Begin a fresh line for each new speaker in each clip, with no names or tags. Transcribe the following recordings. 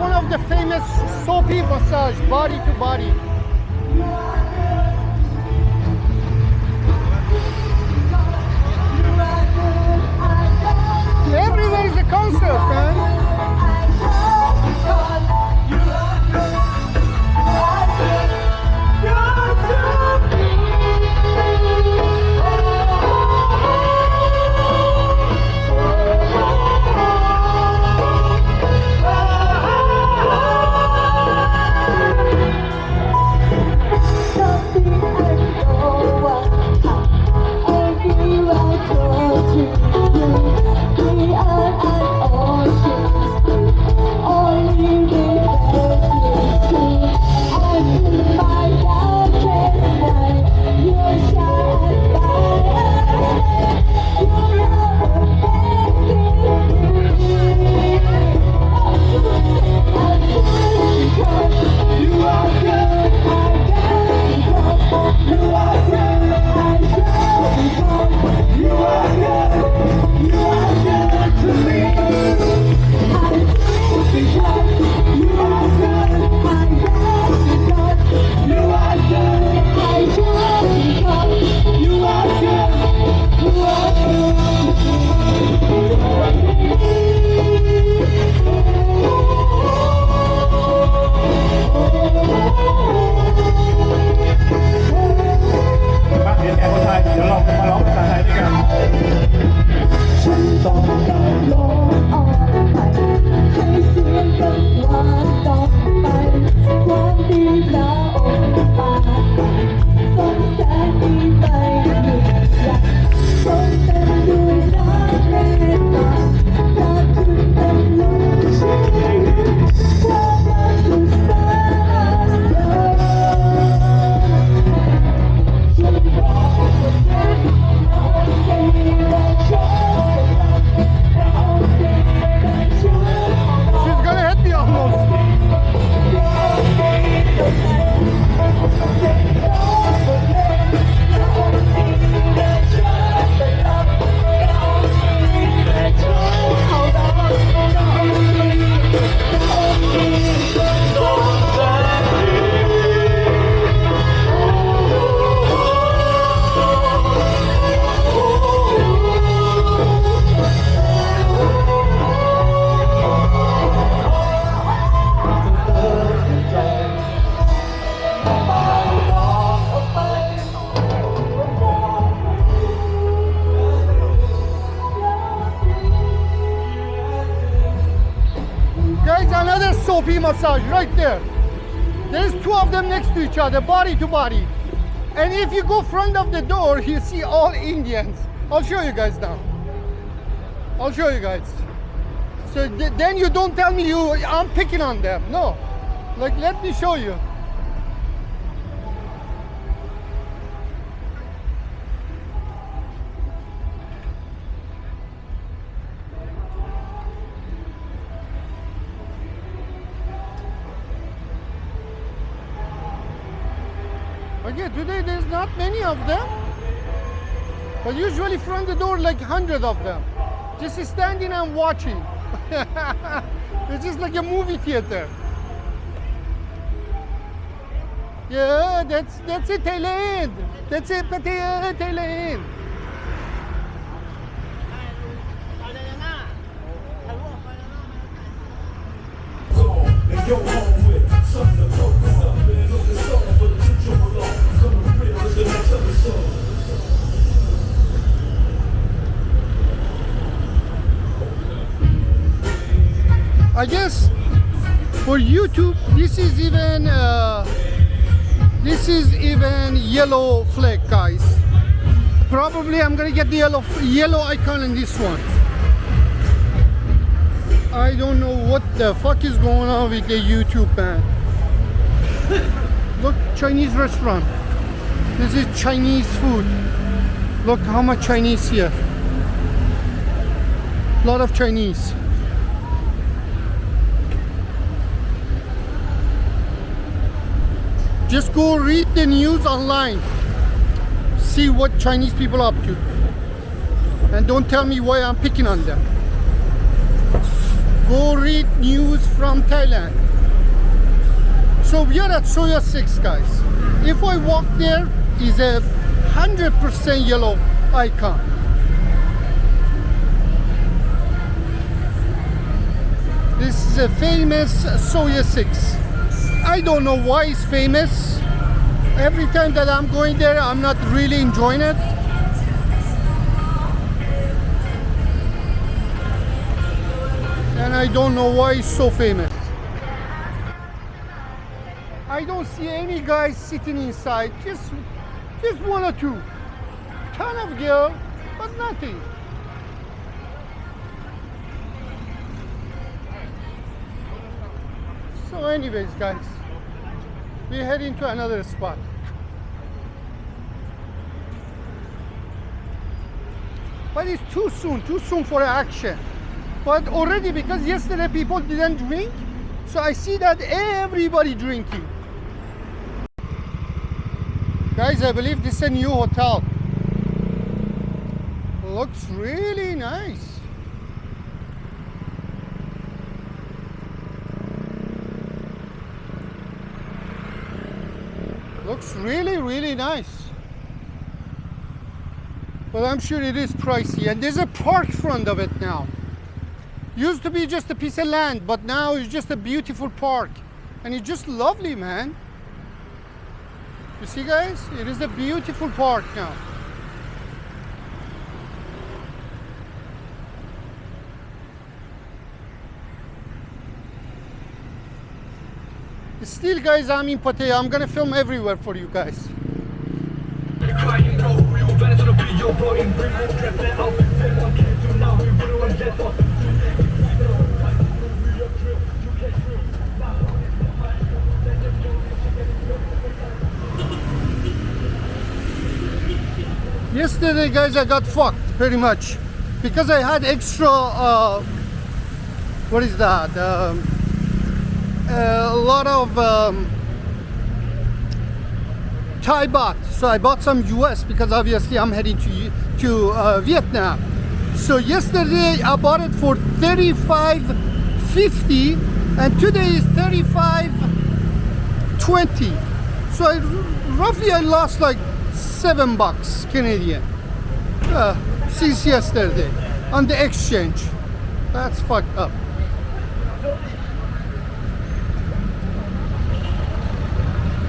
one of the famous soapy massage, body to body. Everywhere is a concert, man. Another soapy massage right there. There's two of them next to each other, body to body. And if you go front of the door, you see all Indians. I'll show you guys now. I'll show you guys. So then you don't tell me I'm picking on them. No. Like, let me show you. Yeah, today there's not many of them, but usually front the door like 100 of them, just standing and watching. It's just like a movie theater. Yeah, that's it, Thailand. That's it, Pattaya, Thailand. I guess for YouTube this is even yellow flag, guys. Probably I'm gonna get the yellow icon in this one. I don't know what the fuck is going on with the YouTube, man. Look, Chinese restaurant. This is Chinese food. Look how much Chinese here. A lot of Chinese. Just go read the news online. See what Chinese people are up to. And don't tell me why I'm picking on them. Go read news from Thailand. So we are at Soya 6, guys. If I walk there, is a 100% yellow icon. This is a famous Soya 6. I don't know why it's famous. Every time that I'm going there, I'm not really enjoying it. And I don't know why it's so famous. I don't see any guys sitting inside, just one or two. Ton of girl, but nothing. So anyways, guys, we're heading to another spot. But it's too soon for action. But already, because yesterday people didn't drink, so I see that everybody drinking. Guys, I believe this is a new hotel. Looks really nice. Looks really nice. But I'm sure it is pricey. And there's a park in front of it now. Used to be just a piece of land, but now it's just a beautiful park. And it's just lovely, man. You see, guys? It is a beautiful park now. Still, guys, I'm in Pattaya. I'm gonna film everywhere for you guys. Yesterday, guys, I got fucked pretty much because I had extra what is that, a lot of Thai baht. So I bought some US because obviously I'm heading to Vietnam. So yesterday I bought it for 35.50 and today is 35.20. So roughly I lost like $7 Canadian since yesterday on the exchange. That's fucked up.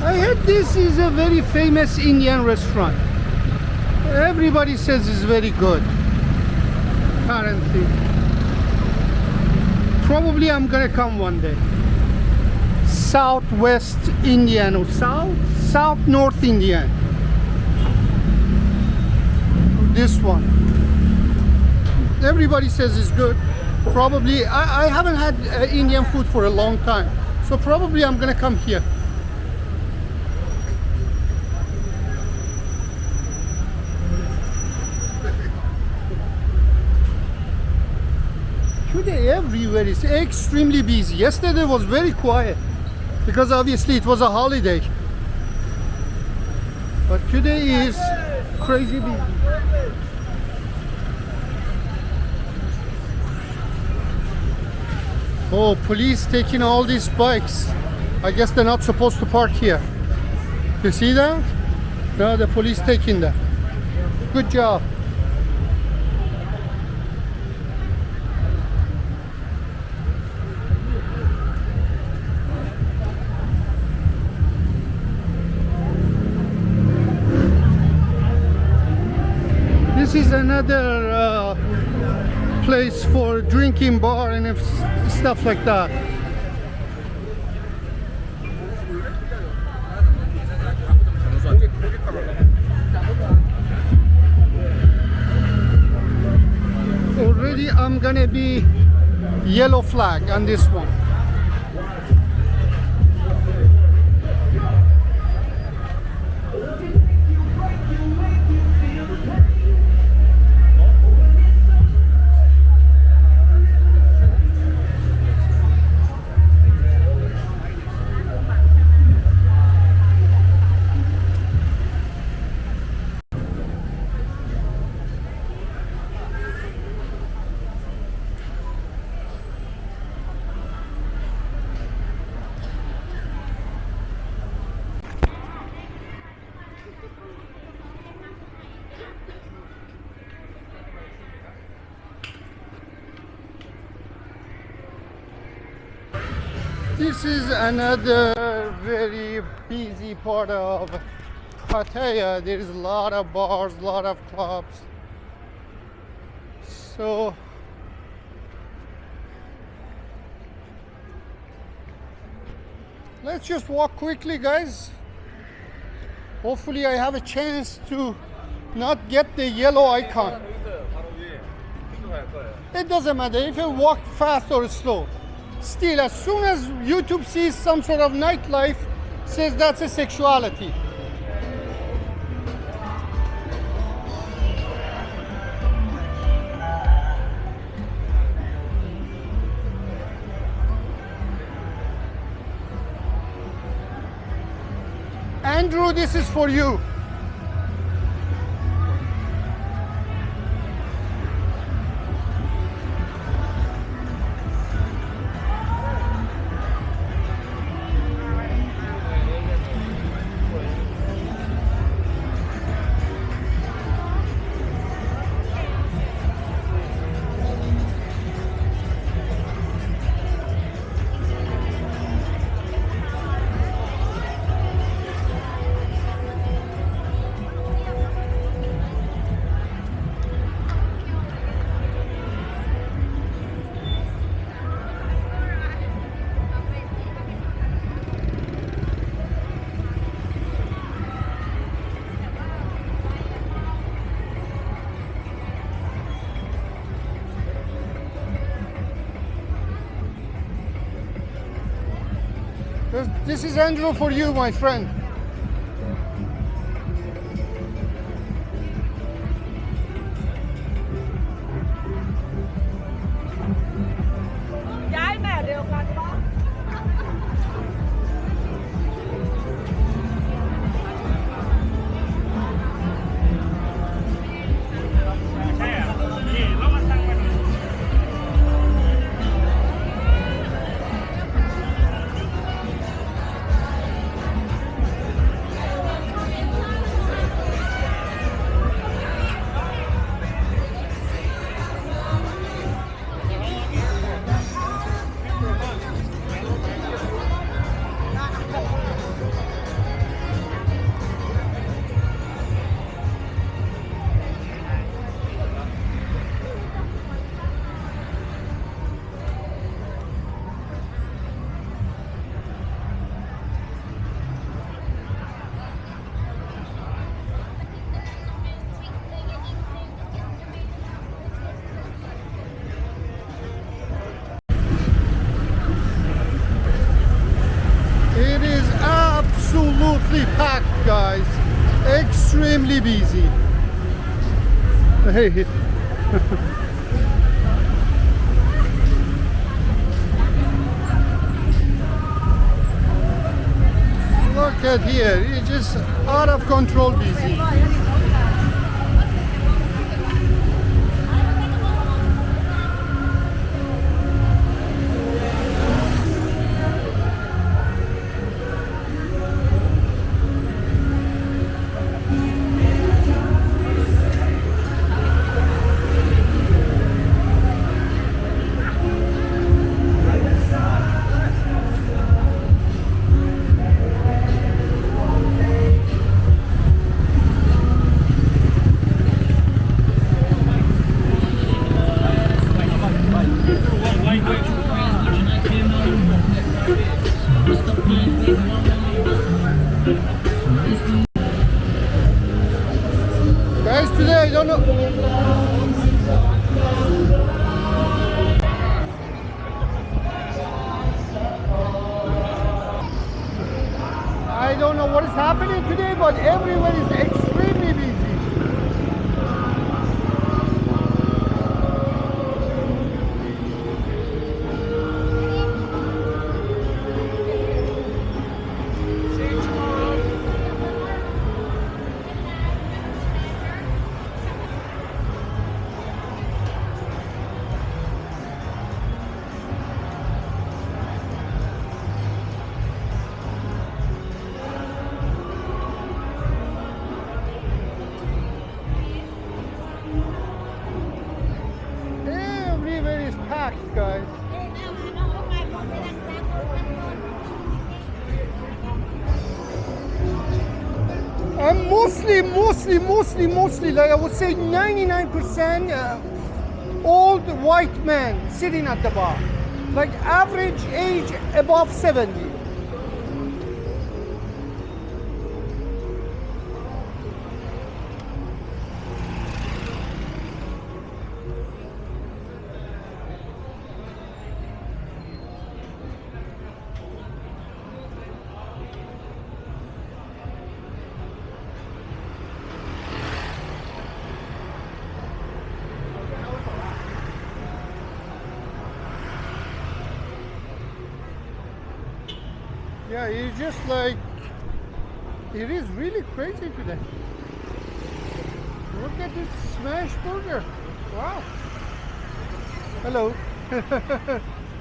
I heard this is a very famous Indian restaurant. Everybody says it's very good. Apparently. Probably I'm gonna come one day. Southwest Indian or South North Indian. This one. Everybody says it's good. Probably I haven't had Indian food for a long time. So probably I'm gonna come here. Today everywhere is extremely busy. Yesterday was very quiet because obviously it was a holiday. But today is crazy busy. Oh, police taking all these bikes. I guess they're not supposed to park here. You see that? No, the police taking that. Good job. This is another place for drinking bar and stuff like that. Already I'm gonna be yellow flag on this one. This is another very busy part of Pattaya. There is a lot of bars, a lot of clubs. So let's just walk quickly, guys. Hopefully I have a chance to not get the yellow icon. It doesn't matter if you walk fast or slow. Still, as soon as YouTube sees some sort of nightlife, says that's a sexuality. Andrew, this is for you. This is Andrew for you, my friend. Absolutely packed, guys. Extremely busy. Hey. Look at here. It's just out of control busy. Guys, today I don't know. I don't know what is happening today, but everyone is extremely busy. And mostly, like I would say 99% old white men sitting at the bar. Like average age above 70. Yeah, it's just like, it is really crazy today. Look at this smash burger. Wow. Hello.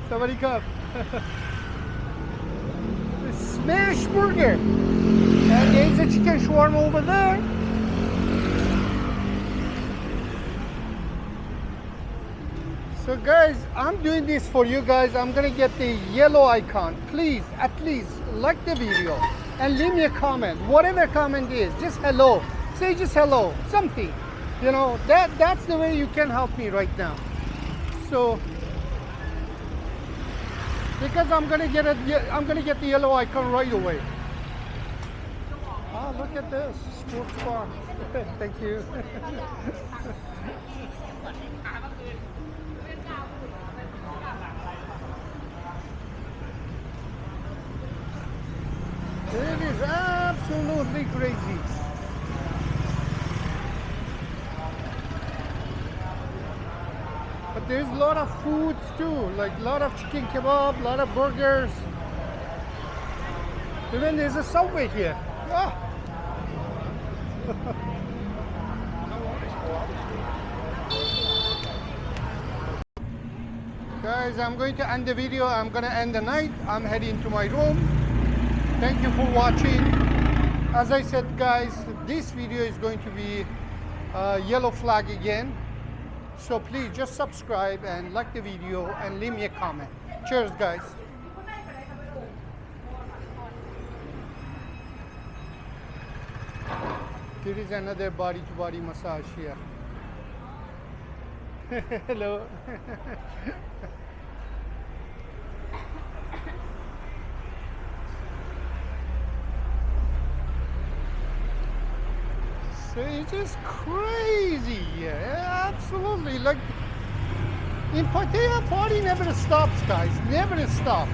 Somebody come. The smash burger. And there's a chicken shawarma over there. So guys, I'm doing this for you guys. I'm gonna get the yellow icon. Please, at least like the video and leave me a comment. Whatever comment is, just hello. Say just hello, something. You know, that's the way you can help me right now. So, because I'm gonna get the yellow icon right away. Ah, look at this sports bar. Thank you. It is absolutely crazy. But there's a lot of foods too, like a lot of chicken kebab, a lot of burgers. Even there's a Subway here. Ah. Guys, I'm going to end the video. I'm going to end the night. I'm heading to my room. Thank you for watching. As I said, guys, this video is going to be yellow flag again. So please just subscribe and like the video and leave me a comment. Cheers, guys. There is another body-to-body massage here. Hello. So it's just crazy, yeah, absolutely. Like in Pattaya, party never stops, guys. Never stops.